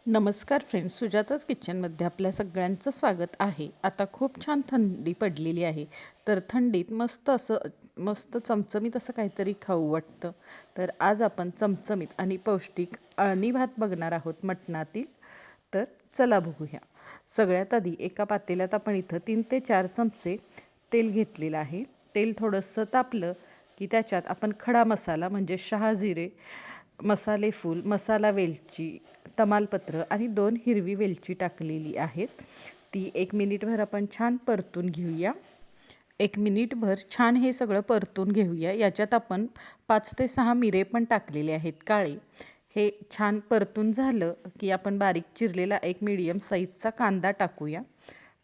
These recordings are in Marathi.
नमस्कार फ्रेंड्स, सुजाताच किचनमध्ये आपल्या सगळ्यांचं स्वागत आहे. आता खूप छान थंडी पडलेली आहे, तर थंडीत मस्त चमचमीत असं काहीतरी खाऊ वाटतं. तर आज आपण चमचमीत आणि पौष्टिक अळणी भात बघणार आहोत मटणातील. तर चला बघूया. सगळ्यात आधी एका पातेल्यात आपण इथं 3 ते 4 चमचे तेल घेतलेलं आहे. तेल थोडंसं तापलं की त्याच्यात आपण खडा मसाला म्हणजे शहाजिरे, मसाले फूल, मसाला वेलची, तमालपत्र आणि 2 हिरवी वेलची टाकलेली आहेत. ती 1 मिनिटभर आपण छान परतून घेऊया. 1 मिनिटभर छान हे सगळं परतून घेऊया. याच्यात आपण 5 ते 6 मिरे पण टाकलेले आहेत काळे. हे छान परतून झालं की आपण बारीक चिरलेला एक मीडियम साईजचा कांदा टाकूया.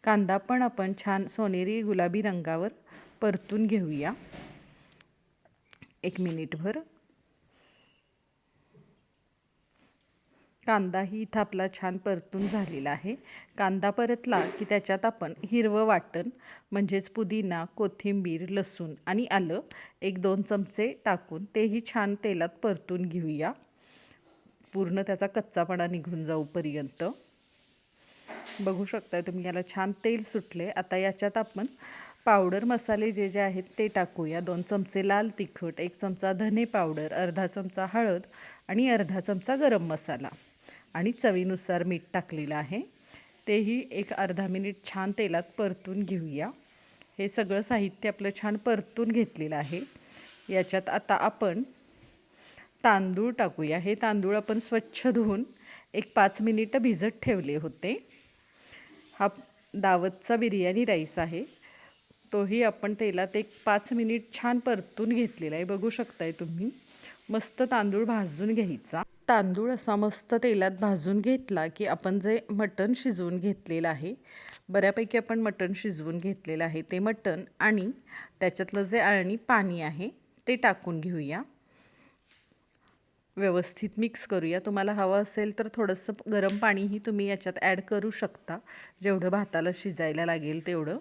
कांदा पण आपण छान सोनेरी गुलाबी रंगावर परतून घेऊया 1 मिनिटभर. कांदाही इथं आपला छान परतून झालेला आहे. कांदा परतला की त्याच्यात आपण हिरवं वाटण म्हणजेच पुदिना, कोथिंबीर, लसूण आणि आलं 1-2 चमचे टाकून तेही छान तेलात परतून घेऊया, पूर्ण त्याचा कच्चापणा निघून जाऊपर्यंत. बघू शकताय तुम्ही, याला छान तेल सुटले. आता याच्यात आपण पावडर मसाले जे आहेत ते टाकूया. 2 चमचे लाल तिखट, 1 चमचा धने पावडर, अर्धा चमचा हळद आणि अर्धा चमचा गरम मसाला आणि चवीनुसार मीठ टाकलेलं आहे. तेही एक अर्धा मिनिट छान तेलात परतून घेऊया. हे सगळं साहित्य आपलं छान परतून घेतलेलं आहे. याच्यात आता आपण तांदूळ टाकूया. हे तांदूळ आपण स्वच्छ धुवून एक 5 मिनिटं भिजत ठेवले होते. हा दावतचा बिर्याणी राईस आहे. तोही आपण तेलात एक 5 मिनिट छान परतून घेतलेला आहे. बघू शकताय तुम्ही. मस्त तांदूळ भाजून घ्यायचा. तांदूळ असा मस्त तेलात भाजून घेतला की आपण जे मटण शिजवून घेतलेलं आहे, बऱ्यापैकी आपण मटण शिजवून घेतलेलं आहे, ते मटण आणि त्याच्यातलं जे अळणी पाणी आहे ते टाकून घेऊया. व्यवस्थित मिक्स करूया. तुम्हाला हवं असेल तर थोडंसं गरम पाणीही तुम्ही याच्यात ॲड करू शकता, जेवढं भाताला शिजायला लागेल तेवढं.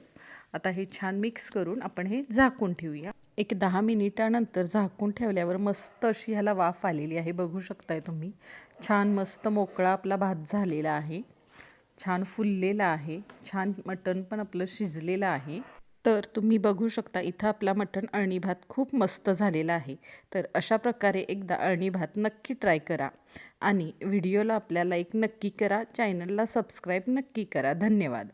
आता हे छान मिक्स करून आपण हे झाकून ठेवूया. एक 10 मिनिटानंतर झाकून ठेवल्यावर मस्त अशी ह्याला वाफ आलेली आहे. बघू शकताय तुम्ही. छान मस्त मोकळा आपला भात झालेला आहे. छान फुललेला आहे. छान मटण पण आपलं शिजलेलं आहे. तर तुम्ही बघू शकता इथं आपला मटण अळणी भात खूप मस्त झालेला आहे. तर अशा प्रकारे एकदा अळणी भात नक्की ट्राय करा आणि व्हिडिओला आपल्या लाईक नक्की करा. चॅनलला सबस्क्राईब नक्की करा. धन्यवाद.